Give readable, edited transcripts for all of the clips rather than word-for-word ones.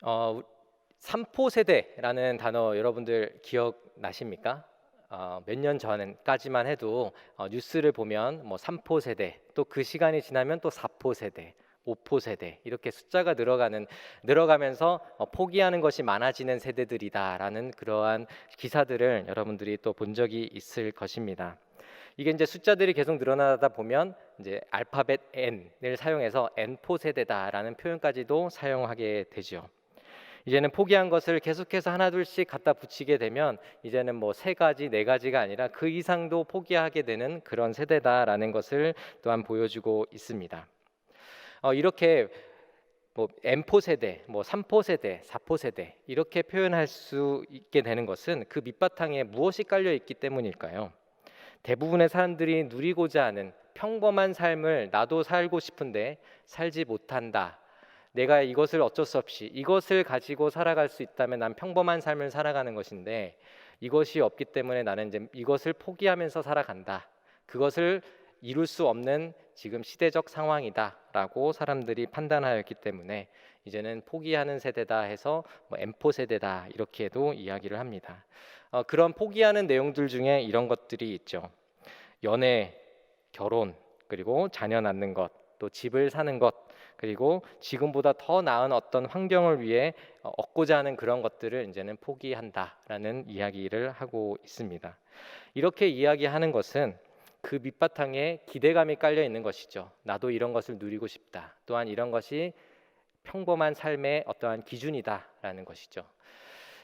우 3포 세대라는 단어 여러분들 기억나십니까? 몇 년 전까지만 해도 뉴스를 보면 뭐 3포 세대, 또 그 시간이 지나면 또 4포 세대, 5포 세대 이렇게 숫자가 늘어가면서 포기하는 것이 많아지는 세대들이다라는 그러한 기사들을 여러분들이 또 본 적이 있을 것입니다. 이게 이제 숫자들이 계속 늘어나다 보면 이제 알파벳 N을 사용해서 N포 세대다라는 표현까지도 사용하게 되죠. 이제는 포기한 것을 계속해서 하나둘씩 갖다 붙이게 되면 이제는 뭐 세 가지, 네 가지가 아니라 그 이상도 포기하게 되는 그런 세대다라는 것을 또한 보여주고 있습니다. 이렇게 뭐 M포 세대, 뭐 3포 세대, 4포 세대 이렇게 표현할 수 있게 되는 것은 그 밑바탕에 무엇이 깔려 있기 때문일까요? 대부분의 사람들이 누리고자 하는 평범한 삶을 나도 살고 싶은데 살지 못한다. 내가 이것을 어쩔 수 없이 이것을 가지고 살아갈 수 있다면 난 평범한 삶을 살아가는 것인데 이것이 없기 때문에 나는 이제 이것을 포기하면서 살아간다. 그것을 이룰 수 없는 지금 시대적 상황이다라고 사람들이 판단하였기 때문에 이제는 포기하는 세대다 해서 뭐 M포 세대다 이렇게도 이야기를 합니다. 그런 포기하는 내용들 중에 이런 것들이 있죠. 연애, 결혼, 그리고 자녀 낳는 것, 또 집을 사는 것, 그리고 지금보다 더 나은 어떤 환경을 위해 얻고자 하는 그런 것들을 이제는 포기한다라는 이야기를 하고 있습니다. 이렇게 이야기하는 것은 그 밑바탕에 기대감이 깔려 있는 것이죠. 나도 이런 것을 누리고 싶다. 또한 이런 것이 평범한 삶의 어떠한 기준이다라는 것이죠.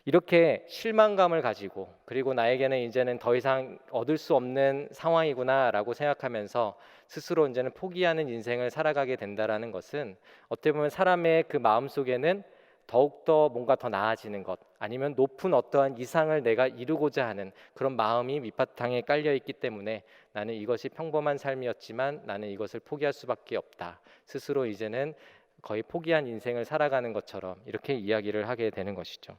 이렇게 실망감을 가지고 그리고 나에게는 이제는 더 이상 얻을 수 없는 상황이구나라고 생각하면서 스스로 이제는 포기하는 인생을 살아가게 된다라는 것은 어떻게 보면 사람의 그 마음속에는 더욱더 뭔가 더 나아지는 것 아니면 높은 어떠한 이상을 내가 이루고자 하는 그런 마음이 밑바탕에 깔려 있기 때문에 나는 이것이 평범한 삶이었지만 나는 이것을 포기할 수밖에 없다. 스스로 이제는 거의 포기한 인생을 살아가는 것처럼 이렇게 이야기를 하게 되는 것이죠.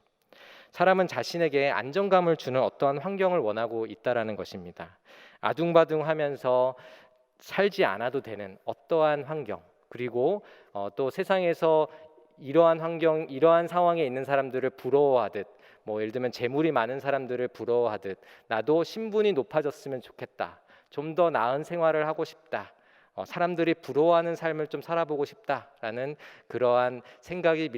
사람은 자신에게 안정감을 주는 어떠한 환경을 원하고 있다라는 것입니다. 아둥바둥하면서 살지 않아도 되는 어떠한 환경, 그리고 또 세상에서 이러한 환경, 이러한 상황에 있는 사람들을 부러워하듯, 뭐 예를 들면 재물이 많은 사람들을 부러워하듯, 나도 신분이 높아졌으면 좋겠다. 좀 더 나은 생활을 하고 싶다. 사람들이 부러워하는 삶을 좀 살아보고 싶다라는 그러한 생각이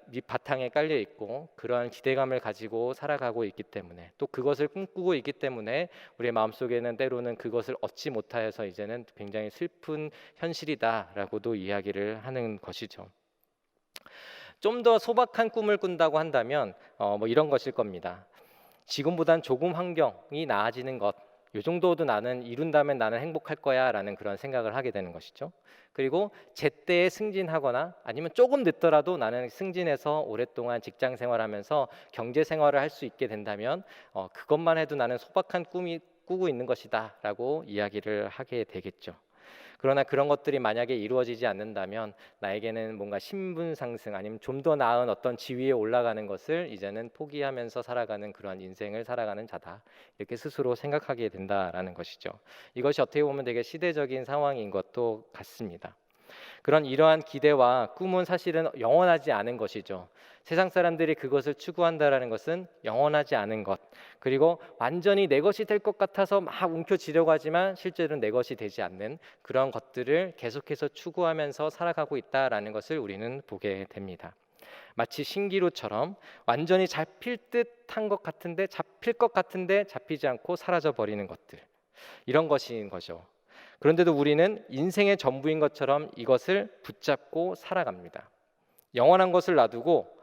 밑바탕에 깔려 있고 그러한 기대감을 가지고 살아가고 있기 때문에 또 그것을 꿈꾸고 있기 때문에 우리의 마음속에는 때로는 그것을 얻지 못하여서 이제는 굉장히 슬픈 현실이다라고도 이야기를 하는 것이죠. 좀 더 소박한 꿈을 꾼다고 한다면 뭐 이런 것일 겁니다. 지금보단 조금 환경이 나아지는 것, 이 정도도 나는 이룬다면 나는 행복할 거야라는 그런 생각을 하게 되는 것이죠. 그리고 제때에 승진하거나 아니면 조금 늦더라도 나는 승진해서 오랫동안 직장 생활하면서 경제 생활을 할 수 있게 된다면 그것만 해도 나는 소박한 꿈이 꾸고 있는 것이다라고 이야기를 하게 되겠죠. 그러나 그런 것들이 만약에 이루어지지 않는다면 나에게는 뭔가 신분 상승 아니면 좀 더 나은 어떤 지위에 올라가는 것을 이제는 포기하면서 살아가는 그러한 인생을 살아가는 자다. 이렇게 스스로 생각하게 된다라는 것이죠. 이것이 어떻게 보면 되게 시대적인 상황인 것도 같습니다. 그런 이러한 기대와 꿈은 사실은 영원하지 않은 것이죠. 세상 사람들이 그것을 추구한다라는 것은 영원하지 않은 것, 그리고 완전히 내 것이 될 것 같아서 막 움켜쥐려고 하지만 실제로는 내 것이 되지 않는 그런 것들을 계속해서 추구하면서 살아가고 있다라는 것을 우리는 보게 됩니다. 마치 신기루처럼 완전히 잡힐 듯한 것 같은데 잡힐 것 같은데 잡히지 않고 사라져 버리는 것들, 이런 것인 거죠. 그런데도 우리는 인생의 전부인 것처럼 이것을 붙잡고 살아갑니다. 영원한 것을 놔두고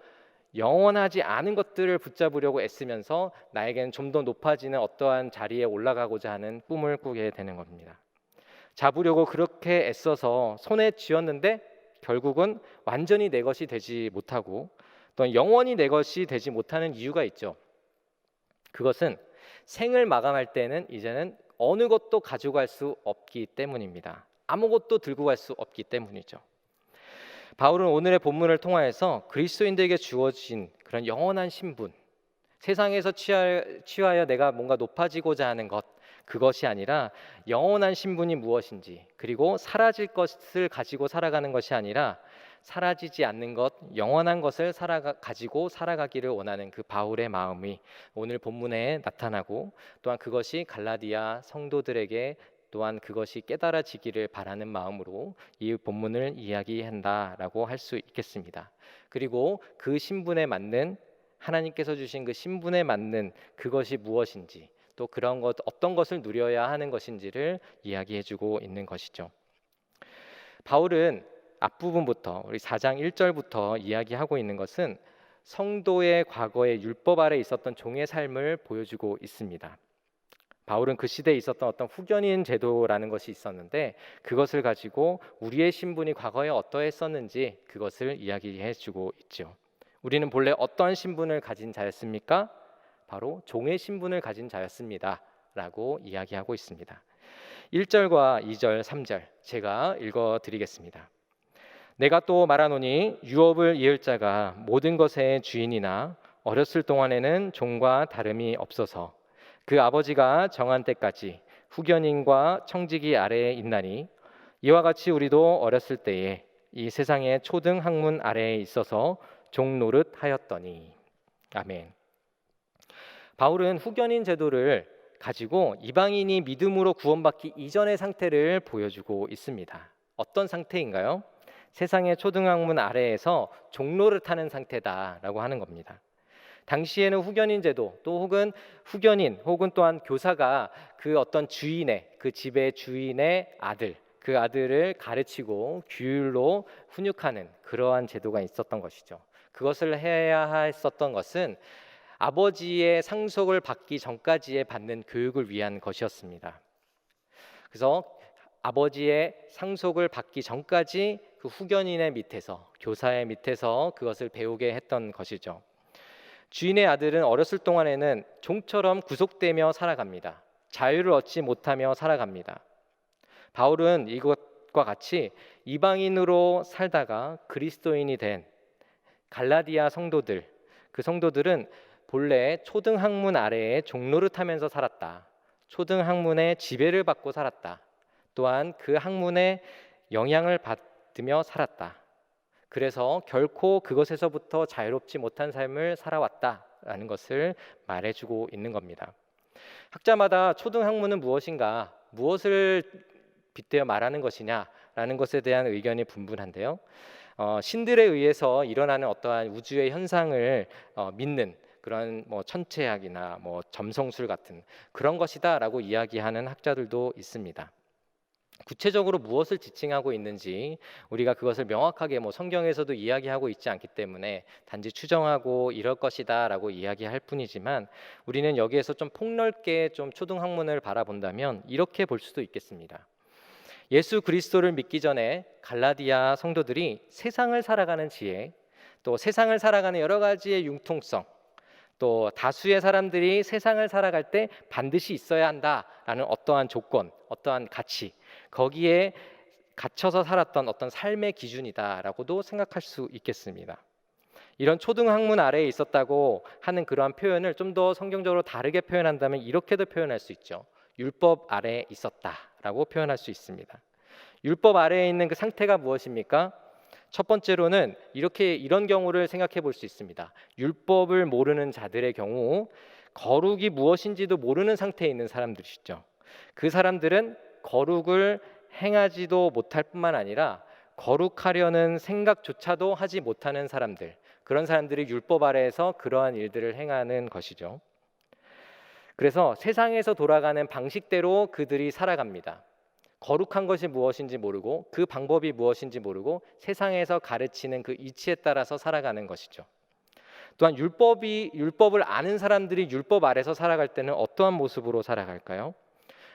영원하지 않은 것들을 붙잡으려고 애쓰면서 나에게는 좀 더 높아지는 어떠한 자리에 올라가고자 하는 꿈을 꾸게 되는 겁니다. 잡으려고 그렇게 애써서 손에 쥐었는데 결국은 완전히 내 것이 되지 못하고 또 영원히 내 것이 되지 못하는 이유가 있죠. 그것은 생을 마감할 때는 이제는 어느 것도 가져갈 수 없기 때문입니다. 아무것도 들고 갈 수 없기 때문이죠. 바울은 오늘의 본문을 통하여서 그리스도인들에게 주어진 그런 영원한 신분, 세상에서 취하여 내가 뭔가 높아지고자 하는 것, 그것이 아니라 영원한 신분이 무엇인지, 그리고 사라질 것을 가지고 살아가는 것이 아니라 사라지지 않는 것, 영원한 것을 가지고 살아가기를 원하는 그 바울의 마음이 오늘 본문에 나타나고, 또한 그것이 갈라디아 성도들에게 또한 그것이 깨달아지기를 바라는 마음으로 이 본문을 이야기한다라고 할 수 있겠습니다. 그리고 그 신분에 맞는, 하나님께서 주신 그 신분에 맞는 그것이 무엇인지, 또 그런 것, 어떤 것을 누려야 하는 것인지를 이야기해주고 있는 것이죠. 바울은 앞부분부터, 우리 4장 1절부터 이야기하고 있는 것은 성도의 과거의 율법 아래 있었던 종의 삶을 보여주고 있습니다. 바울은 그 시대에 있었던 어떤 후견인 제도라는 것이 있었는데, 그것을 가지고 우리의 신분이 과거에 어떠했었는지 그것을 이야기해주고 있죠. 우리는 본래 어떠한 신분을 가진 자였습니까? 바로 종의 신분을 가진 자였습니다 라고 이야기하고 있습니다. 1절과 2절, 3절 제가 읽어드리겠습니다. 내가 또 말하노니 유업을 이을 자가 모든 것의 주인이나 어렸을 동안에는 종과 다름이 없어서 그 아버지가 정한 때까지 후견인과 청지기 아래에 있나니, 이와 같이 우리도 어렸을 때에 이 세상의 초등 학문 아래에 있어서 종 노릇 하였더니. 아멘. 바울은 후견인 제도를 가지고 이방인이 믿음으로 구원받기 이전의 상태를 보여주고 있습니다. 어떤 상태인가요? 세상의 초등학문 아래에서 종로를 타는 상태다라고 하는 겁니다. 당시에는 후견인 제도, 또 혹은 후견인 혹은 또한 교사가 그 어떤 주인의, 그 집의 주인의 아들, 그 아들을 가르치고 규율로 훈육하는 그러한 제도가 있었던 것이죠. 그것을 해야 했었던 것은 아버지의 상속을 받기 전까지에 받는 교육을 위한 것이었습니다. 그래서 아버지의 상속을 받기 전까지 그 후견인의 밑에서, 교사의 밑에서 그것을 배우게 했던 것이죠. 주인의 아들은 어렸을 동안에는 종처럼 구속되며 살아갑니다. 자유를 얻지 못하며 살아갑니다. 바울은 이것과 같이 이방인으로 살다가 그리스도인이 된 갈라디아 성도들, 그 성도들은 본래 초등학문 아래에 종노릇하면서 살았다. 초등학문의 지배를 받고 살았다. 또한 그 학문의 영향을 받으며 살았다. 그래서 결코 그것에서부터 자유롭지 못한 삶을 살아왔다라는 것을 말해주고 있는 겁니다. 학자마다 초등학문은 무엇인가, 무엇을 빗대어 말하는 것이냐라는 것에 대한 의견이 분분한데요. 신들에 의해서 일어나는 어떠한 우주의 현상을 믿는 그런 천체학이나 점성술 같은 그런 것이다라고 이야기하는 학자들도 있습니다. 구체적으로 무엇을 지칭하고 있는지 우리가 그것을 명확하게 성경에서도 이야기하고 있지 않기 때문에 단지 추정하고 이럴 것이다라고 이야기할 뿐이지만, 우리는 여기에서 좀 폭넓게 좀 초등학문을 바라본다면 이렇게 볼 수도 있겠습니다. 예수 그리스도를 믿기 전에 갈라디아 성도들이 세상을 살아가는 지혜, 또 세상을 살아가는 여러 가지의 융통성, 또 다수의 사람들이 세상을 살아갈 때 반드시 있어야 한다라는 어떠한 조건, 어떠한 가치, 거기에 갇혀서 살았던 어떤 삶의 기준이다라고도 생각할 수 있겠습니다. 이런 초등학문 아래에 있었다고 하는 그러한 표현을 좀 더 성경적으로 다르게 표현한다면 이렇게도 표현할 수 있죠. 율법 아래에 있었다라고 표현할 수 있습니다. 율법 아래에 있는 그 상태가 무엇입니까? 첫 번째로는 이런 경우를 생각해 볼 수 있습니다. 율법을 모르는 자들의 경우 거룩이 무엇인지도 모르는 상태에 있는 사람들이시죠. 그 사람들은 거룩을 행하지도 못할 뿐만 아니라 거룩하려는 생각조차도 하지 못하는 사람들, 그런 사람들이 율법 아래에서 그러한 일들을 행하는 것이죠. 그래서 세상에서 돌아가는 방식대로 그들이 살아갑니다. 거룩한 것이 무엇인지 모르고 그 방법이 무엇인지 모르고 세상에서 가르치는 그 이치에 따라서 살아가는 것이죠. 또한 율법을 아는 사람들이 율법 아래서 살아갈 때는 어떠한 모습으로 살아갈까요?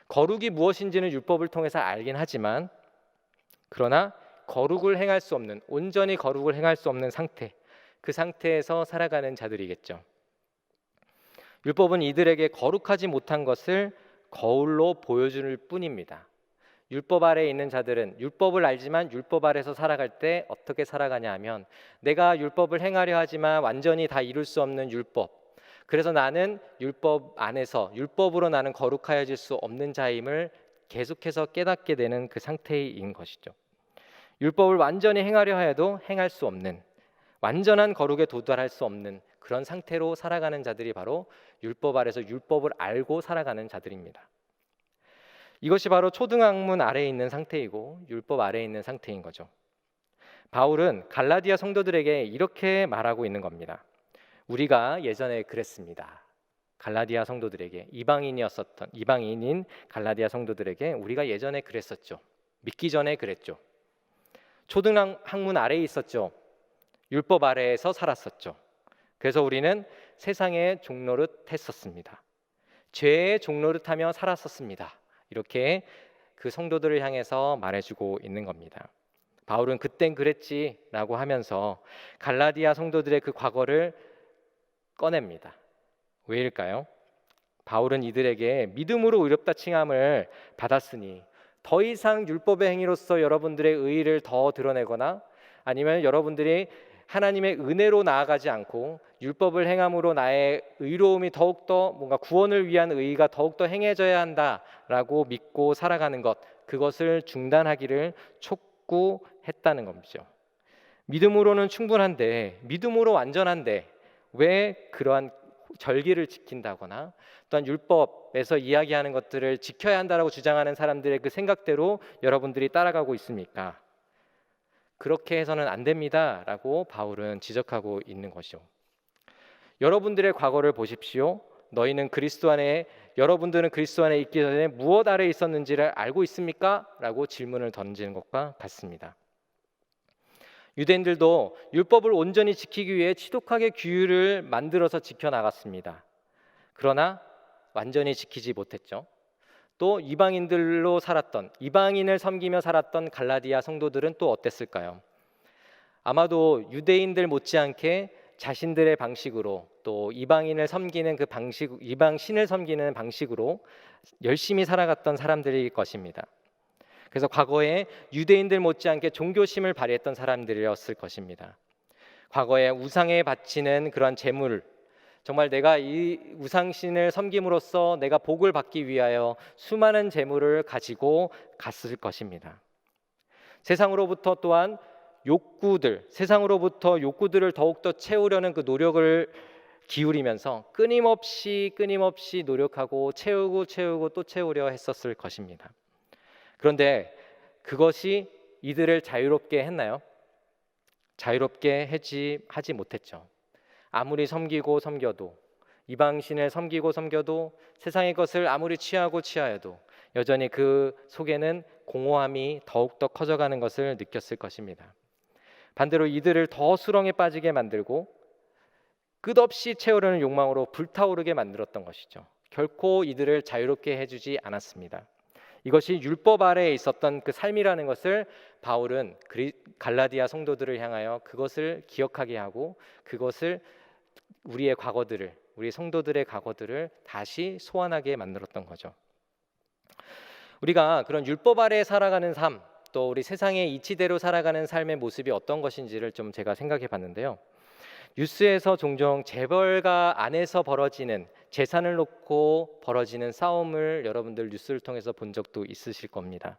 거룩이 무엇인지는 율법을 통해서 알긴 하지만, 그러나 거룩을 행할 수 없는, 온전히 거룩을 행할 수 없는 상태, 그 상태에서 살아가는 자들이겠죠. 율법은 이들에게 거룩하지 못한 것을 거울로 보여줄 뿐입니다. 율법 아래에 있는 자들은 율법을 알지만 율법 아래에서 살아갈 때 어떻게 살아가냐 하면, 내가 율법을 행하려 하지만 완전히 다 이룰 수 없는 율법, 그래서 나는 율법 안에서 율법으로 나는 거룩하여질 수 없는 자임을 계속해서 깨닫게 되는 그 상태인 것이죠. 율법을 완전히 행하려 해도 행할 수 없는, 완전한 거룩에 도달할 수 없는 그런 상태로 살아가는 자들이 바로 율법 아래서 율법을 알고 살아가는 자들입니다. 이것이 바로 초등학문 아래에 있는 상태이고 율법 아래에 있는 상태인 거죠. 바울은 갈라디아 성도들에게 이렇게 말하고 있는 겁니다. 우리가 예전에 그랬습니다. 갈라디아 성도들에게, 이방인인 갈라디아 성도들에게 우리가 예전에 그랬었죠. 믿기 전에 그랬죠. 초등학문 아래에 있었죠. 율법 아래에서 살았었죠. 그래서 우리는 세상의 종노릇 했었습니다. 죄의 종노릇하며 살았었습니다. 이렇게 그 성도들을 향해서 말해주고 있는 겁니다. 바울은 그땐 그랬지라고 하면서 갈라디아 성도들의 그 과거를 꺼냅니다. 왜일까요? 바울은 이들에게 믿음으로 의롭다 칭함을 받았으니 더 이상 율법의 행위로서 여러분들의 의의를 더 드러내거나 아니면 여러분들이 하나님의 은혜로 나아가지 않고 율법을 행함으로 나의 의로움이 더욱더 뭔가 구원을 위한 의의가 더욱더 행해져야 한다라고 믿고 살아가는 것, 그것을 중단하기를 촉구했다는 것이죠. 믿음으로는 충분한데, 믿음으로 완전한데 왜 그러한 절기를 지킨다거나 또한 율법에서 이야기하는 것들을 지켜야 한다라고 주장하는 사람들의 그 생각대로 여러분들이 따라가고 있습니까? 그렇게 해서는 안 됩니다라고 바울은 지적하고 있는 것이죠. 여러분들의 과거를 보십시오. 여러분들은 그리스도 안에 있기 전에 무엇 아래 있었는지를 알고 있습니까? 라고 질문을 던지는 것과 같습니다. 유대인들도 율법을 온전히 지키기 위해 지독하게 규율을 만들어서 지켜나갔습니다. 그러나 완전히 지키지 못했죠. 또 이방인을 섬기며 살았던 갈라디아 성도들은 또 어땠을까요? 아마도 유대인들 못지않게 자신들의 방식으로 또 이방인을 섬기는 그 방식, 이방 신을 섬기는 방식으로 열심히 살아갔던 사람들일 것입니다. 그래서 과거에 유대인들 못지않게 종교심을 발휘했던 사람들이었을 것입니다. 과거에 우상에 바치는 그런 제물, 정말 내가 이 우상신을 섬김으로써 내가 복을 받기 위하여 수많은 제물을 가지고 갔을 것입니다. 세상으로부터 욕구들을 더욱더 채우려는 그 노력을 기울이면서 끊임없이 노력하고 채우고 또 채우려 했었을 것입니다. 그런데 그것이 이들을 자유롭게 했나요? 자유롭게 하지 못했죠. 아무리 섬겨도 이방신을 섬겨도 세상의 것을 아무리 취하여도 여전히 그 속에는 공허함이 더욱더 커져가는 것을 느꼈을 것입니다. 반대로 이들을 더 수렁에 빠지게 만들고 끝없이 채우려는 욕망으로 불타오르게 만들었던 것이죠. 결코 이들을 자유롭게 해주지 않았습니다. 이것이 율법 아래에 있었던 그 삶이라는 것을 바울은 갈라디아 성도들을 향하여 그것을 기억하게 하고 그것을 우리 성도들의 과거들을 다시 소환하게 만들었던 거죠. 우리가 그런 율법 아래에 살아가는 삶, 또 우리 세상의 이치대로 살아가는 삶의 모습이 어떤 것인지를 좀 제가 생각해 봤는데요. 뉴스에서 종종 재벌가 안에서 벌어지는, 재산을 놓고 벌어지는 싸움을 여러분들 뉴스를 통해서 본 적도 있으실 겁니다.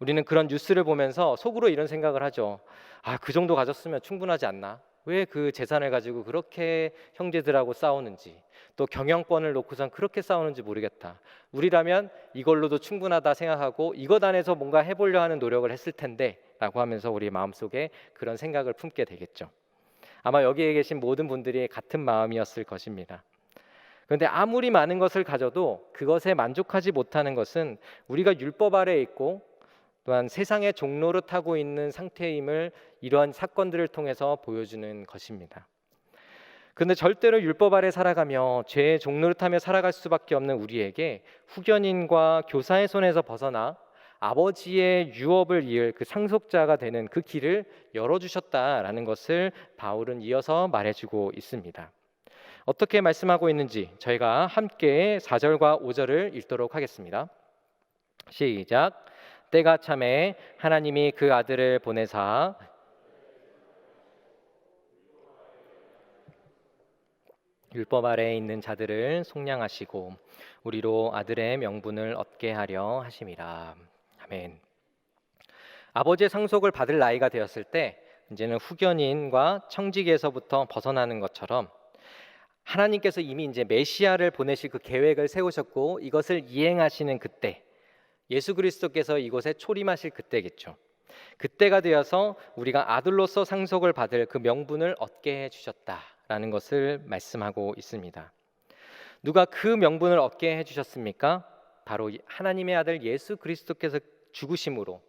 우리는 그런 뉴스를 보면서 속으로 이런 생각을 하죠. 그 정도 가졌으면 충분하지 않나? 왜 그 재산을 가지고 그렇게 형제들하고 싸우는지, 또 경영권을 놓고선 그렇게 싸우는지 모르겠다. 우리라면 이걸로도 충분하다 생각하고 이것 안에서 뭔가 해보려 하는 노력을 했을 텐데 라고 하면서 우리 마음속에 그런 생각을 품게 되겠죠. 아마 여기에 계신 모든 분들이 같은 마음이었을 것입니다. 그런데 아무리 많은 것을 가져도 그것에 만족하지 못하는 것은 우리가 율법 아래에 있고 또한 세상의 종로를 타고 있는 상태임을 이러한 사건들을 통해서 보여주는 것입니다. 그런데 절대로 율법 아래 살아가며 죄의 종로를 타며 살아갈 수밖에 없는 우리에게 후견인과 교사의 손에서 벗어나 아버지의 유업을 이을 그 상속자가 되는 그 길을 열어주셨다라는 것을 바울은 이어서 말해주고 있습니다. 어떻게 말씀하고 있는지 저희가 함께 4절과 5절을 읽도록 하겠습니다. 시작. 때가 차매 하나님이 그 아들을 보내사 율법 아래에 있는 자들을 속량하시고 우리로 아들의 명분을 얻게 하려 하심이라. 아멘. 아버지의 상속을 받을 나이가 되었을 때 이제는 후견인과 청지기에서부터 벗어나는 것처럼 하나님께서 이미 이제 메시아를 보내실 그 계획을 세우셨고 이것을 이행하시는 그때, 예수 그리스도께서 이곳에 초림하실 그때겠죠. 그때가 되어서 우리가 아들로서 상속을 받을 그 명분을 얻게 해주셨다라는 것을 말씀하고 있습니다. 누가 그 명분을 얻게 해주셨습니까? 바로 하나님의 아들 예수 그리스도께서 죽으심으로,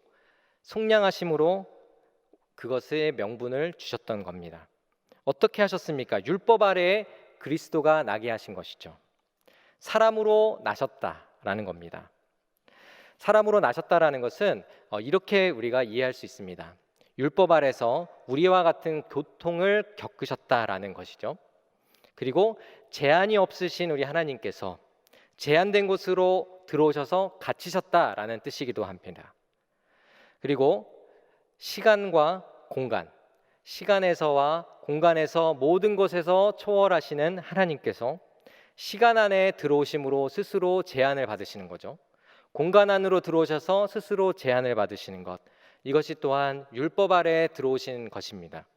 속량하심으로 그것의 명분을 주셨던 겁니다. 어떻게 하셨습니까? 율법 아래에 그리스도가 나게 하신 것이죠. 사람으로 나셨다라는 겁니다. 사람으로 나셨다라는 것은 이렇게 우리가 이해할 수 있습니다. 율법 아래서 우리와 같은 고통을 겪으셨다라는 것이죠. 그리고 제한이 없으신 우리 하나님께서 제한된 곳으로 들어오셔서 갇히셨다라는 뜻이기도 합니다. 그리고 시간과 공간, 시간에서와 공간에서 모든 곳에서 초월하시는 하나님께서 시간 안에 들어오심으로 스스로 제한을 받으시는 거죠. 공간 안으로 들어오셔서 스스로 제한을 받으시는 것, 이것이 또한 율법 아래에 들어오신 것입니다.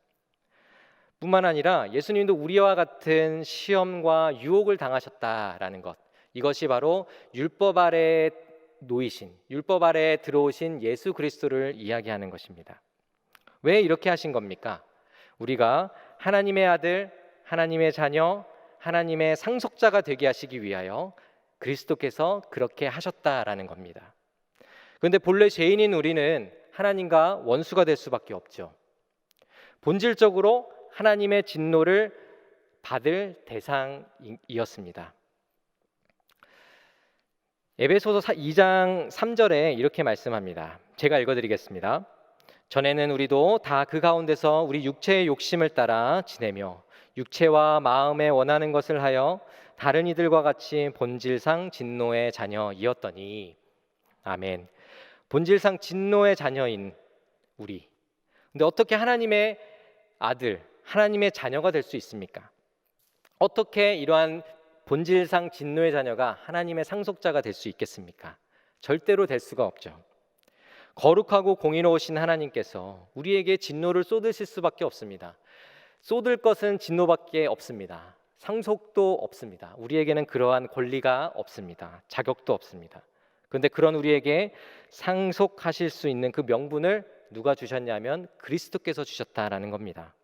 뿐만 아니라 예수님도 우리와 같은 시험과 유혹을 당하셨다라는 것, 이것이 바로 율법 아래에 놓이신, 율법 아래에 들어오신 예수 그리스도를 이야기하는 것입니다. 왜 이렇게 하신 겁니까? 우리가 하나님의 아들, 하나님의 자녀, 하나님의 상속자가 되게 하시기 위하여 그리스도께서 그렇게 하셨다라는 겁니다. 그런데 본래 죄인인 우리는 하나님과 원수가 될 수밖에 없죠. 본질적으로 하나님의 진노를 받을 대상이었습니다. 에베소서 2장 3절에 이렇게 말씀합니다. 제가 읽어드리겠습니다. 전에는 우리도 다 그 가운데서 우리 육체의 욕심을 따라 지내며 육체와 마음에 원하는 것을 하여 다른 이들과 같이 본질상 진노의 자녀이었더니, 아멘. 본질상 진노의 자녀인 우리, 근데 어떻게 하나님의 아들, 하나님의 자녀가 될 수 있습니까? 어떻게 이러한 본질상 진노의 자녀가 하나님의 상속자가 될 수 있겠습니까? 절대로 될 수가 없죠. 거룩하고 공의로우신 하나님께서 우리에게 진노를 쏟으실 수밖에 없습니다. 쏟을 것은 진노밖에 없습니다. 상속도 없습니다. 우리에게는 그러한 권리가 없습니다. 자격도 없습니다. 그런데 그런 우리에게 상속하실 수 있는 그 명분을 누가 주셨냐면 그리스도께서 주셨다라는 겁니다.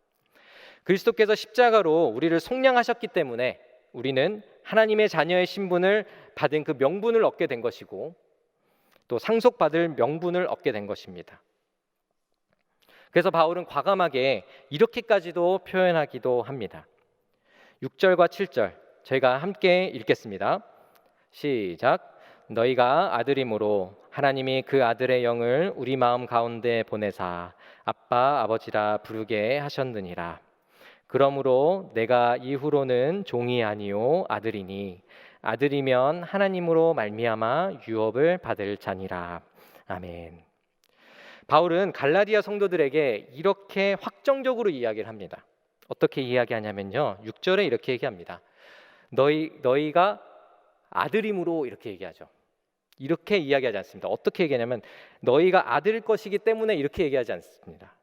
그리스도께서 십자가로 우리를 속량하셨기 때문에 우리는 하나님의 자녀의 신분을 받은 그 명분을 얻게 된 것이고 또 상속받을 명분을 얻게 된 것입니다. 그래서 바울은 과감하게 이렇게까지도 표현하기도 합니다. 6절과 7절 저희가 함께 읽겠습니다. 시작. 너희가 아들이므로 하나님이 그 아들의 영을 우리 마음 가운데 보내사 아빠 아버지라 부르게 하셨느니라. 그러므로 내가 이후로는 종이 아니요 아들이니 아들이면 하나님으로 말미암아 유업을 받을 자니라. 아멘. 바울은 갈라디아 성도들에게 이렇게 확정적으로 이야기를 합니다. 어떻게 이야기하냐면요, 6절에 이렇게 얘기합니다. 너희가 아들임으로 이렇게 얘기하죠. 이렇게 이야기하지 않습니다. 어떻게 얘기하냐면 너희가 아들일 것이기 때문에 이렇게 얘기하지 않습니다.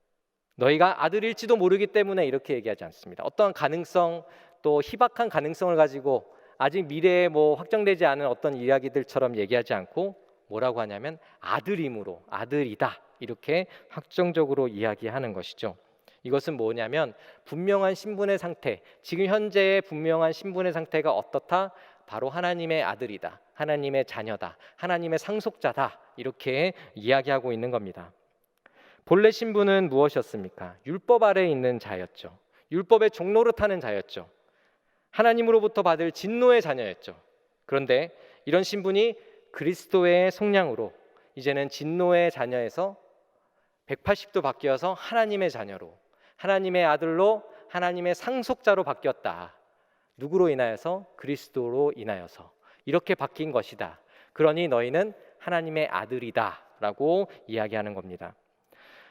너희가 아들일지도 모르기 때문에 이렇게 얘기하지 않습니다. 어떠한 가능성, 또 희박한 가능성을 가지고 아직 미래에 확정되지 않은 어떤 이야기들처럼 얘기하지 않고 뭐라고 하냐면 아들임으로, 아들이다, 이렇게 확정적으로 이야기하는 것이죠. 이것은 뭐냐면 분명한 신분의 상태, 지금 현재의 분명한 신분의 상태가 어떻다? 바로 하나님의 아들이다, 하나님의 자녀다, 하나님의 상속자다, 이렇게 이야기하고 있는 겁니다. 본래 신분은 무엇이었습니까? 율법 아래에 있는 자였죠. 율법의 종노릇하는 자였죠. 하나님으로부터 받을 진노의 자녀였죠. 그런데 이런 신분이 그리스도의 속량으로 이제는 진노의 자녀에서 180도 바뀌어서 하나님의 자녀로, 하나님의 아들로, 하나님의 상속자로 바뀌었다. 누구로 인하여서? 그리스도로 인하여서 이렇게 바뀐 것이다. 그러니 너희는 하나님의 아들이다 라고 이야기하는 겁니다.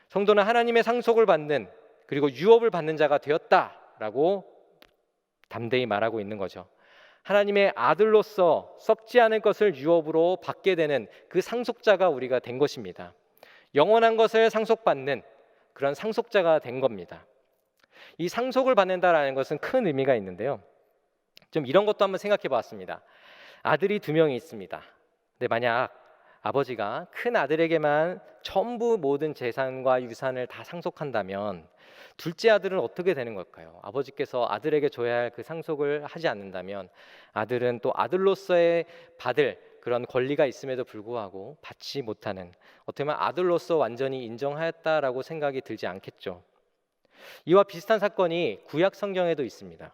성도는 하나님의 상속을 받는, 그리고 유업을 받는 자가 되었다라고 담대히 말하고 있는 거죠. 하나님의 아들로서 썩지 않을 것을 유업으로 받게 되는 그 상속자가 우리가 된 것입니다. 영원한 것을 상속받는 그런 상속자가 된 겁니다. 이 상속을 받는다라는 것은 큰 의미가 있는데요. 좀 이런 것도 한번 생각해 보았습니다. 아들이 2명이 있습니다. 근데 만약 아버지가 큰 아들에게만 전부 모든 재산과 유산을 다 상속한다면 둘째 아들은 어떻게 되는 걸까요? 아버지께서 아들에게 줘야 할 그 상속을 하지 않는다면 아들은 또 아들로서의 받을 그런 권리가 있음에도 불구하고 받지 못하는, 어떻게 보면 아들로서 완전히 인정하였다라고 생각이 들지 않겠죠. 이와 비슷한 사건이 구약 성경에도 있습니다.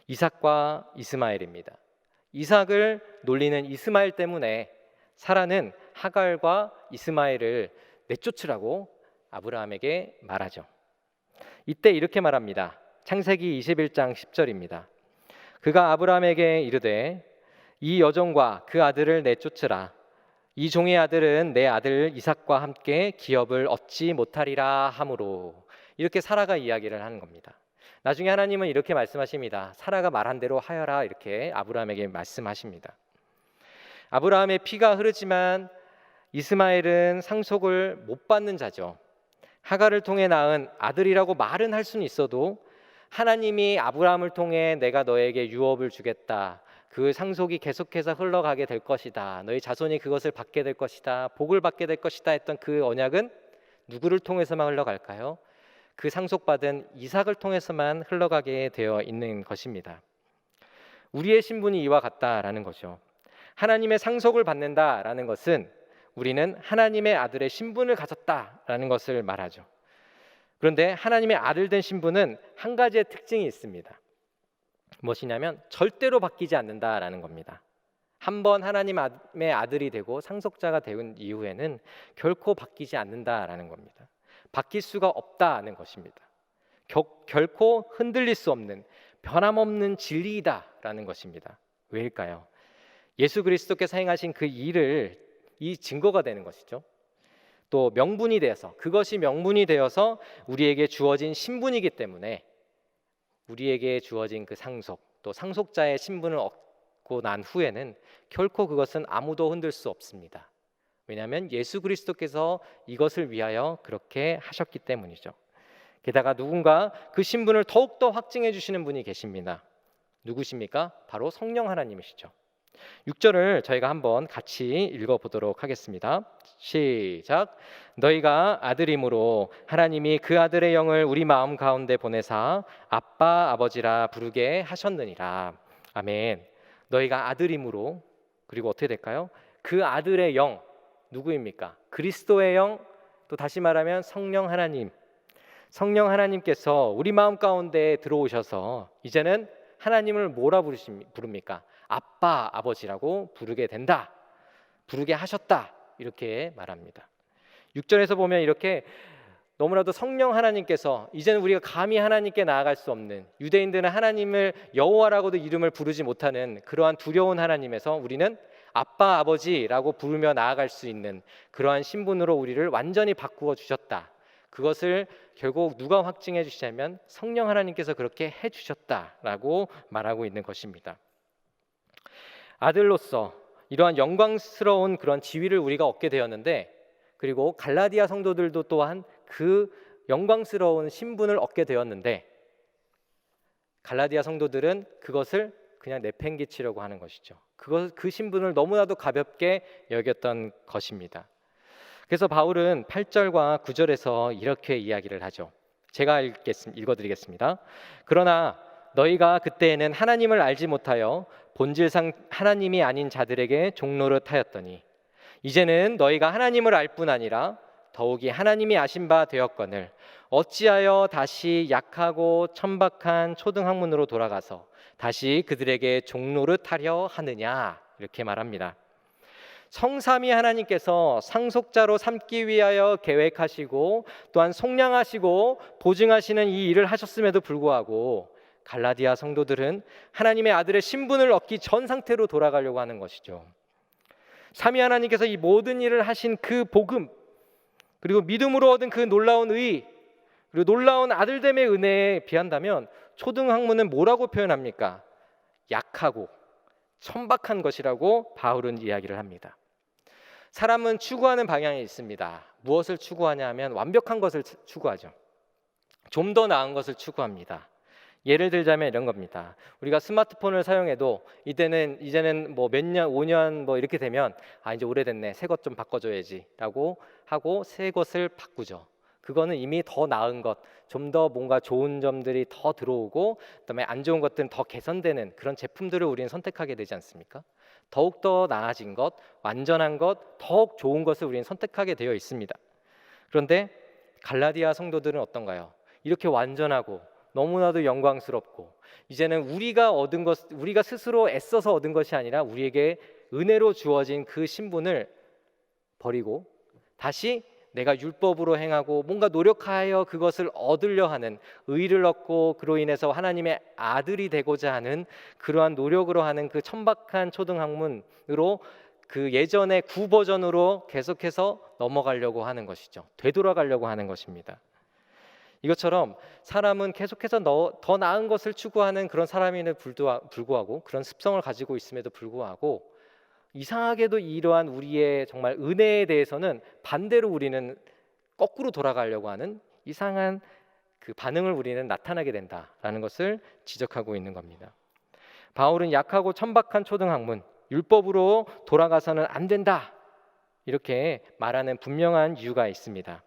이삭과 이스마엘입니다. 이삭을 놀리는 이스마엘 때문에 사라는 하갈과 이스마엘을 내쫓으라고 아브라함에게 말하죠. 이때 이렇게 말합니다. 창세기 21장 10절입니다. 그가 아브라함에게 이르되 이 여종과 그 아들을 내쫓으라. 이 종의 아들은 내 아들 이삭과 함께 기업을 얻지 못하리라 하므로. 이렇게 사라가 이야기를 하는 겁니다. 나중에 하나님은 이렇게 말씀하십니다. 사라가 말한 대로 하여라, 이렇게 아브라함에게 말씀하십니다. 아브라함의 피가 흐르지만 이스마엘은 상속을 못 받는 자죠. 하갈을 통해 낳은 아들이라고 말은 할 수는 있어도 하나님이 아브라함을 통해 내가 너에게 유업을 주겠다, 그 상속이 계속해서 흘러가게 될 것이다, 너희 자손이 그것을 받게 될 것이다, 복을 받게 될 것이다 했던 그 언약은 누구를 통해서만 흘러갈까요? 그 상속받은 이삭을 통해서만 흘러가게 되어 있는 것입니다. 우리의 신분이 이와 같다라는 거죠. 하나님의 상속을 받는다라는 것은 우리는 하나님의 아들의 신분을 가졌다라는 것을 말하죠. 그런데 하나님의 아들 된 신분은 한 가지의 특징이 있습니다. 무엇이냐면 절대로 바뀌지 않는다라는 겁니다. 한번 하나님의 아들이 되고 상속자가 된 이후에는 결코 바뀌지 않는다라는 겁니다. 바뀔 수가 없다는 것입니다. 결코 흔들릴 수 없는 변함없는 진리이다라는 것입니다. 왜일까요? 예수 그리스도께서 행하신 그 일을 이 증거가 되는 것이죠. 또 명분이 되어서, 그것이 명분이 되어서 우리에게 주어진 신분이기 때문에 우리에게 주어진 그 상속, 또 상속자의 신분을 얻고 난 후에는 결코 그것은 아무도 흔들 수 없습니다. 왜냐하면 예수 그리스도께서 이것을 위하여 그렇게 하셨기 때문이죠. 게다가 누군가 그 신분을 더욱더 확증해 주시는 분이 계십니다. 누구십니까? 바로 성령 하나님이시죠. 6절을 저희가 한번 같이 읽어보도록 하겠습니다. 시작. 너희가 아들이므로 하나님이 그 아들의 영을 우리 마음 가운데 보내사 아빠 아버지라 부르게 하셨느니라. 아멘. 너희가 아들이므로, 그리고 어떻게 될까요? 그 아들의 영, 누구입니까? 그리스도의 영, 또 다시 말하면 성령 하나님. 성령 하나님께서 우리 마음 가운데 들어오셔서 이제는 하나님을 뭐라 부릅니까? 아빠, 아버지라고 부르게 된다, 부르게 하셨다, 이렇게 말합니다. 6절에서 보면 이렇게 너무나도 성령 하나님께서, 이제는 우리가 감히 하나님께 나아갈 수 없는, 유대인들은 하나님을 여호와라고도 이름을 부르지 못하는 그러한 두려운 하나님에서 우리는 아빠, 아버지라고 부르며 나아갈 수 있는 그러한 신분으로 우리를 완전히 바꾸어 주셨다. 그것을 결국 누가 확증해 주시냐면 성령 하나님께서 그렇게 해 주셨다라고 말하고 있는 것입니다. 아들로서 이러한 영광스러운 그런 지위를 우리가 얻게 되었는데, 그리고 갈라디아 성도들도 또한 그 영광스러운 신분을 얻게 되었는데, 갈라디아 성도들은 그것을 그냥 내팽개치려고 하는 것이죠. 그 신분을 너무나도 가볍게 여겼던 것입니다. 그래서 바울은 8절과 9절에서 이렇게 이야기를 하죠. 제가 읽어드리겠습니다. 그러나 너희가 그때에는 하나님을 알지 못하여 본질상 하나님이 아닌 자들에게 종노릇하였더니 이제는 너희가 하나님을 알 뿐 아니라 더욱이 하나님이 아신 바 되었거늘 어찌하여 다시 약하고 천박한 초등학문으로 돌아가서 다시 그들에게 종노릇하려 하느냐, 이렇게 말합니다. 성삼위 하나님께서 상속자로 삼기 위하여 계획하시고 또한 속량하시고 보증하시는 이 일을 하셨음에도 불구하고 갈라디아 성도들은 하나님의 아들의 신분을 얻기 전 상태로 돌아가려고 하는 것이죠. 삼위 하나님께서 이 모든 일을 하신 그 복음, 그리고 믿음으로 얻은 그 놀라운 의, 그리고 놀라운 아들됨의 은혜에 비한다면 초등학문은 뭐라고 표현합니까? 약하고 천박한 것이라고 바울은 이야기를 합니다. 사람은 추구하는 방향이 있습니다. 무엇을 추구하냐 하면 완벽한 것을 추구하죠. 좀 더 나은 것을 추구합니다. 예를 들자면 이런 겁니다. 우리가 스마트폰을 사용해도 이제는 뭐 몇 년, 5년 뭐 이렇게 되면 이제 오래됐네, 새 것 좀 바꿔줘야지라고 하고 새 것을 바꾸죠. 그거는 이미 더 나은 것, 좀 더 뭔가 좋은 점들이 더 들어오고 그다음에 안 좋은 것들은 더 개선되는 그런 제품들을 우리는 선택하게 되지 않습니까? 더욱 더 나아진 것, 완전한 것, 더욱 좋은 것을 우리는 선택하게 되어 있습니다. 그런데 갈라디아 성도들은 어떤가요? 이렇게 완전하고 너무나도 영광스럽고 이제는 우리가 스스로 애써서 얻은 것이 아니라 우리에게 은혜로 주어진 그 신분을 버리고 다시 내가 율법으로 행하고 뭔가 노력하여 그것을 얻으려 하는, 의를 얻고 그로 인해서 하나님의 아들이 되고자 하는 그러한 노력으로 하는 그 천박한 초등학문으로 그 예전의 구버전으로 계속해서 넘어가려고 하는 것이죠. 되돌아가려고 하는 것입니다. 이것처럼 사람은 계속해서 더 나은 것을 추구하는 그런 사람임에도 불구하고, 그런 습성을 가지고 있음에도 불구하고 이상하게도 이러한 우리의 정말 은혜에 대해서는 반대로 우리는 거꾸로 돌아가려고 하는 이상한 그 반응을 우리는 나타나게 된다라는 것을 지적하고 있는 겁니다. 바울은 약하고 천박한 초등학문, 율법으로 돌아가서는 안 된다, 이렇게 말하는 분명한 이유가 있습니다.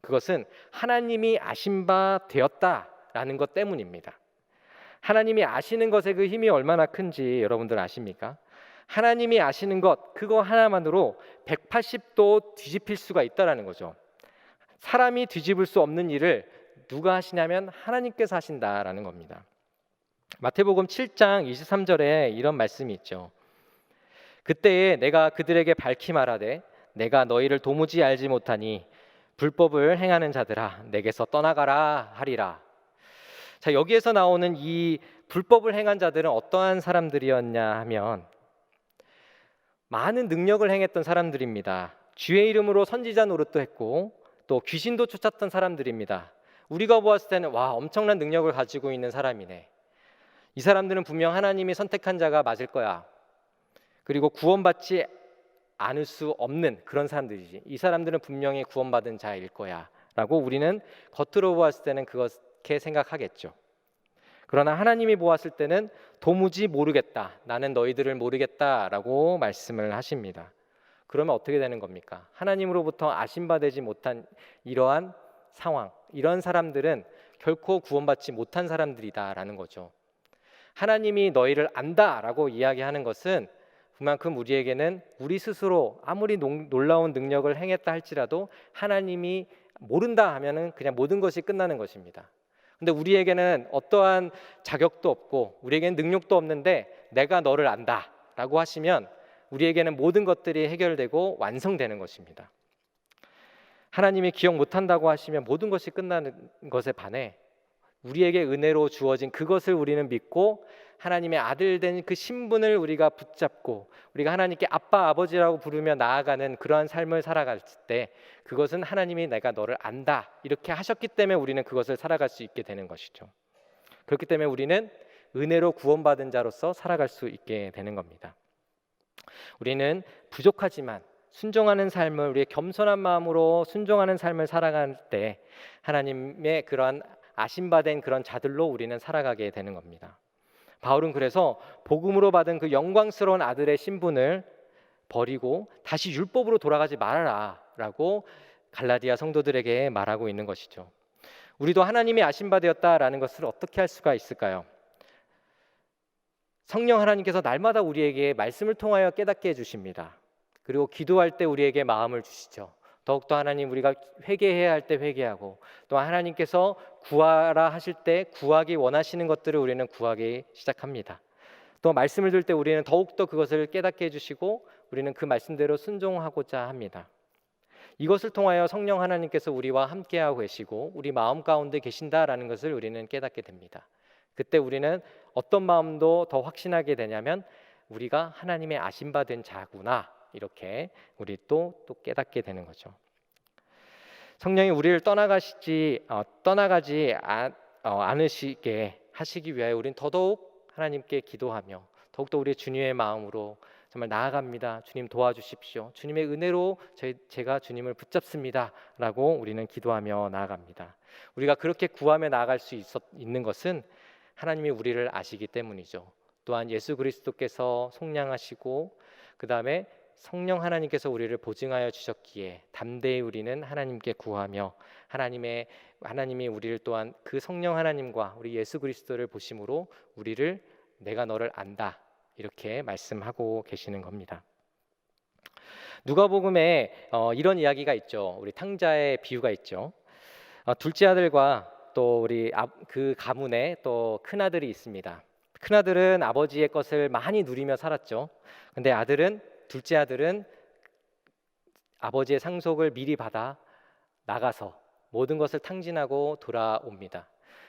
그것은 하나님이 아신 바 되었다라는 것 때문입니다. 하나님이 아시는 것의 그 힘이 얼마나 큰지 여러분들 아십니까? 하나님이 아시는 것, 그거 하나만으로 180도 뒤집힐 수가 있다라는 거죠. 사람이 뒤집을 수 없는 일을 누가 하시냐면 하나님께서 하신다라는 겁니다. 마태복음 7장 23절에 이런 말씀이 있죠. 그때에 내가 그들에게 밝히 말하되 내가 너희를 도무지 알지 못하니 불법을 행하는 자들아 내게서 떠나가라 하리라. 자, 여기에서 나오는 이 불법을 행한 자들은 어떠한 사람들이었냐 하면 많은 능력을 행했던 사람들입니다. 주의 이름으로 선지자 노릇도 했고 또 귀신도 쫓았던 사람들입니다. 우리가 보았을 때는 와, 엄청난 능력을 가지고 있는 사람이네. 이 사람들은 분명 하나님이 선택한 자가 맞을 거야. 그리고 구원받지 않을 수 없는 그런 사람들이지. 이 사람들은 분명히 구원받은 자일 거야 라고 우리는 겉으로 보았을 때는 그렇게 생각하겠죠. 그러나 하나님이 보았을 때는 도무지 모르겠다, 나는 너희들을 모르겠다라고 말씀을 하십니다. 그러면 어떻게 되는 겁니까? 하나님으로부터 아심받지 못한 이러한 상황, 이런 사람들은 결코 구원받지 못한 사람들이다라는 거죠. 하나님이 너희를 안다라고 이야기하는 것은 그만큼 우리에게는 우리 스스로 아무리 놀라운 능력을 행했다 할지라도 하나님이 모른다 하면은 그냥 모든 것이 끝나는 것입니다. 근데 우리에게는 어떠한 자격도 없고 우리에게는 능력도 없는데 내가 너를 안다라고 하시면 우리에게는 모든 것들이 해결되고 완성되는 것입니다. 하나님이 기억 못한다고 하시면 모든 것이 끝나는 것에 반해 우리에게 은혜로 주어진 그것을 우리는 믿고 하나님의 아들 된 그 신분을 우리가 붙잡고 우리가 하나님께 아빠 아버지라고 부르며 나아가는 그러한 삶을 살아갈 때 그것은 하나님이 내가 너를 안다 이렇게 하셨기 때문에 우리는 그것을 살아갈 수 있게 되는 것이죠. 그렇기 때문에 우리는 은혜로 구원받은 자로서 살아갈 수 있게 되는 겁니다. 우리는 부족하지만 순종하는 삶을, 우리의 겸손한 마음으로 순종하는 삶을 살아갈 때 하나님의 그러한 아심받은 그런 자들로 우리는 살아가게 되는 겁니다. 바울은 그래서 복음으로 받은 그 영광스러운 아들의 신분을 버리고 다시 율법으로 돌아가지 말아라 라고 갈라디아 성도들에게 말하고 있는 것이죠. 우리도 하나님이 아심받았다라는 것을 어떻게 할 수가 있을까요? 성령 하나님께서 날마다 우리에게 말씀을 통하여 깨닫게 해주십니다. 그리고 기도할 때 우리에게 마음을 주시죠. 더욱더 하나님, 우리가 회개해야 할 때 회개하고 또 하나님께서 구하라 하실 때 구하기 원하시는 것들을 우리는 구하기 시작합니다. 또 말씀을 들을 때 우리는 더욱더 그것을 깨닫게 해주시고 우리는 그 말씀대로 순종하고자 합니다. 이것을 통하여 성령 하나님께서 우리와 함께하고 계시고 우리 마음 가운데 계신다라는 것을 우리는 깨닫게 됩니다. 그때 우리는 어떤 마음도 더 확신하게 되냐면 우리가 하나님의 아심받은 자구나, 이렇게 우리 또 깨닫게 되는 거죠. 성령이 우리를 떠나가지 않으시게 하시기 위하여 우리는 더더욱 하나님께 기도하며 더욱더 우리의 주님의 마음으로 정말 나아갑니다. 주님 도와주십시오. 주님의 은혜로 제가 주님을 붙잡습니다. 라고 우리는 기도하며 나아갑니다. 우리가 그렇게 구하며 나아갈 수 있는 것은 하나님이 우리를 아시기 때문이죠. 또한 예수 그리스도께서 속량하시고 그 다음에 성령 하나님께서 우리를 보증하여 주셨기에 담대히 우리는 하나님께 구하며 하나님이 우리를 또한 그 성령 하나님과 우리 예수 그리스도를 보심으로 우리를 내가 너를 안다 이렇게 말씀하고 계시는 겁니다. 누가복음에 이런 이야기가 있죠. 우리 탕자의 비유가 있죠. 둘째 아들과 또 우리 그 가문에 또 큰 아들이 있습니다. 큰 아들은 아버지의 것을 많이 누리며 살았죠. 근데 둘째 아들은 아버지의 상속을 미리 받아 나가서 모든 것을 탕진하고 돌아옵니다.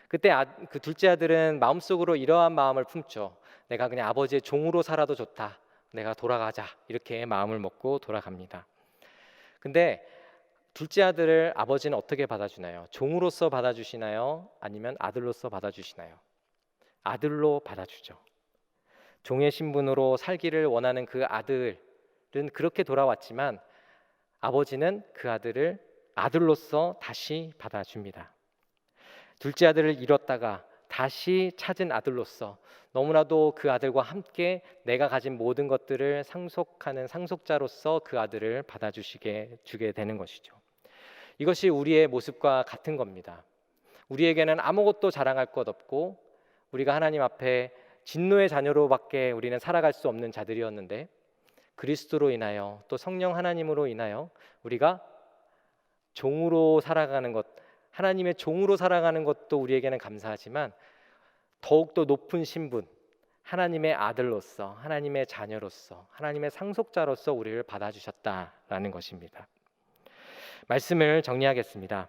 그때 그 둘째 아들은 마음속으로 이러한 마음을 품죠. 내가 그냥 아버지의 종으로 살아도 좋다. 내가 돌아가자. 이렇게 마음을 먹고 돌아갑니다. 근데 둘째 아들을 아버지는 어떻게 받아주나요? 종으로서 받아주시나요? 아니면 아들로서 받아주시나요? 아들로 받아주죠. 종의 신분으로 살기를 원하는 그 아들은 그렇게 돌아왔지만 아버지는 그 아들을 아들로서 다시 받아줍니다. 둘째 아들을 잃었다가 다시 찾은 아들로서 너무나도 그 아들과 함께 내가 가진 모든 것들을 상속하는 상속자로서 그 아들을 주게 되는 것이죠. 이것이 우리의 모습과 같은 겁니다. 우리에게는 아무것도 자랑할 것 없고 우리가 하나님 앞에 진노의 자녀로밖에 우리는 살아갈 수 없는 자들이었는데 그리스도로 인하여 또 성령 하나님으로 인하여 우리가 종으로 살아가는 것, 하나님의 종으로 살아가는 것도 우리에게는 감사하지만 더욱더 높은 신분, 하나님의 아들로서, 하나님의 자녀로서, 하나님의 상속자로서 우리를 받아주셨다라는 것입니다. 말씀을 정리하겠습니다.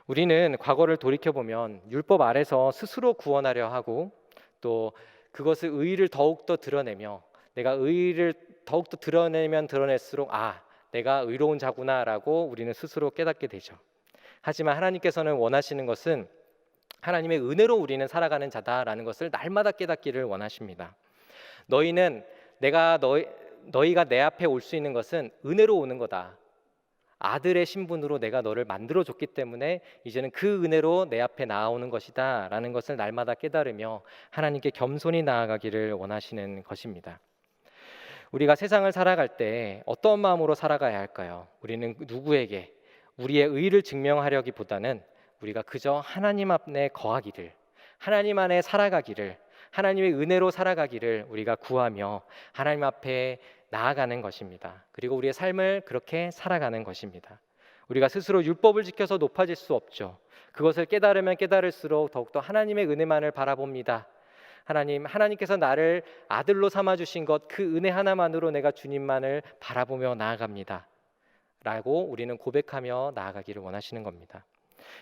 우리는 과거를 돌이켜보면 율법 아래서 스스로 구원하려 하고 또 그것을 의의를 더욱더 드러내며 내가 의의를 더욱더 드러내면 드러낼수록 내가 의로운 자구나라고 우리는 스스로 깨닫게 되죠. 하지만 하나님께서는 원하시는 것은 하나님의 은혜로 우리는 살아가는 자다라는 것을 날마다 깨닫기를 원하십니다. 너희가 내 앞에 올 수 있는 것은 은혜로 오는 거다. 아들의 신분으로 내가 너를 만들어줬기 때문에 이제는 그 은혜로 내 앞에 나아오는 것이다 라는 것을 날마다 깨달으며 하나님께 겸손히 나아가기를 원하시는 것입니다. 우리가 세상을 살아갈 때 어떤 마음으로 살아가야 할까요? 우리는 누구에게 우리의 의의를 증명하려기보다는 우리가 그저 하나님 앞에 거하기를, 하나님 안에 살아가기를, 하나님의 은혜로 살아가기를 우리가 구하며 하나님 앞에 나아가는 것입니다. 그리고 우리의 삶을 그렇게 살아가는 것입니다. 우리가 스스로 율법을 지켜서 높아질 수 없죠. 그것을 깨달으면 깨달을수록 더욱더 하나님의 은혜만을 바라봅니다. 하나님께서 나를 아들로 삼아주신 것, 그 은혜 하나만으로 내가 주님만을 바라보며 나아갑니다 라고 우리는 고백하며 나아가기를 원하시는 겁니다.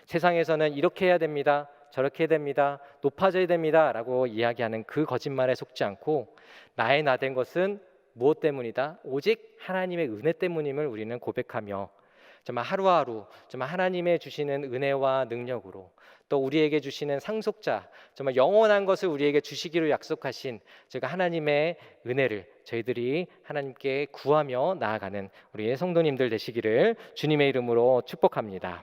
세상에서는 이렇게 해야 됩니다, 저렇게 해야 됩니다, 높아져야 됩니다 라고 이야기하는 그 거짓말에 속지 않고 나의 나 된 것은 무엇 때문이다? 오직 하나님의 은혜 때문임을 우리는 고백하며 정말 하루하루 정말 하나님의 주시는 은혜와 능력으로 또 우리에게 주시는 상속자, 정말 영원한 것을 우리에게 주시기로 약속하신 제가 하나님의 은혜를 저희들이 하나님께 구하며 나아가는 우리의 성도님들 되시기를 주님의 이름으로 축복합니다.